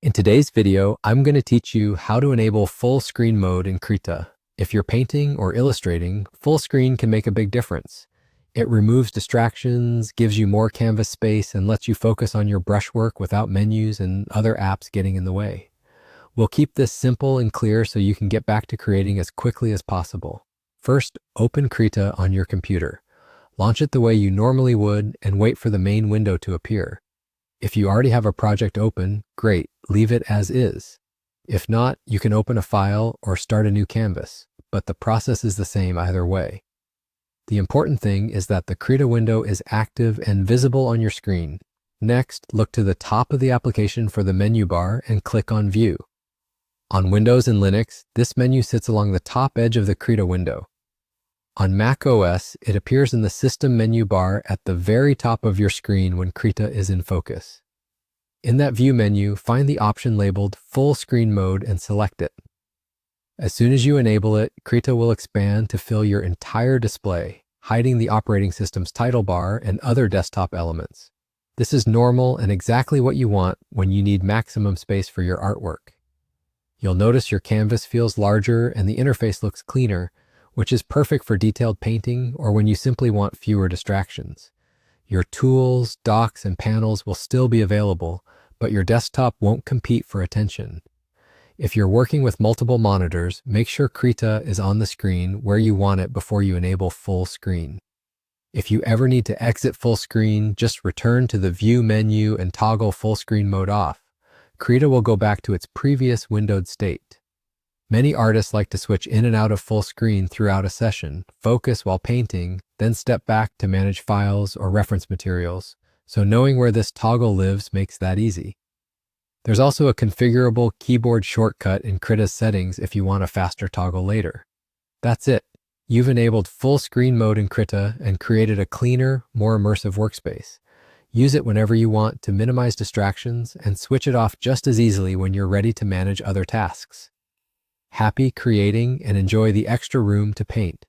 In today's video, I'm going to teach you how to enable full screen mode in Krita. If you're painting or illustrating, full screen can make a big difference. It removes distractions, gives you more canvas space, and lets you focus on your brushwork without menus and other apps getting in the way. We'll keep this simple and clear so you can get back to creating as quickly as possible. First, open Krita on your computer. Launch it the way you normally would and wait for the main window to appear. If you already have a project open, great, leave it as is. If not, you can open a file or start a new canvas, but the process is the same either way. The important thing is that the Krita window is active and visible on your screen. Next, look to the top of the application for the menu bar and click on View. On Windows and Linux, this menu sits along the top edge of the Krita window. On Mac OS, it appears in the System menu bar at the very top of your screen when Krita is in focus. In that View menu, find the option labeled Full Screen Mode and select it. As soon as you enable it, Krita will expand to fill your entire display, hiding the operating system's title bar and other desktop elements. This is normal and exactly what you want when you need maximum space for your artwork. You'll notice your canvas feels larger and the interface looks cleaner, which is perfect for detailed painting or when you simply want fewer distractions. Your tools, docks, and panels will still be available, but your desktop won't compete for attention. If you're working with multiple monitors, make sure Krita is on the screen where you want it before you enable full screen. If you ever need to exit full screen, just return to the View menu and toggle full screen mode off. Krita will go back to its previous windowed state. Many artists like to switch in and out of full screen throughout a session, focus while painting, then step back to manage files or reference materials, so knowing where this toggle lives makes that easy. There's also a configurable keyboard shortcut in Krita's settings if you want a faster toggle later. That's it. You've enabled full screen mode in Krita and created a cleaner, more immersive workspace. Use it whenever you want to minimize distractions and switch it off just as easily when you're ready to manage other tasks. Happy creating and enjoy the extra room to paint.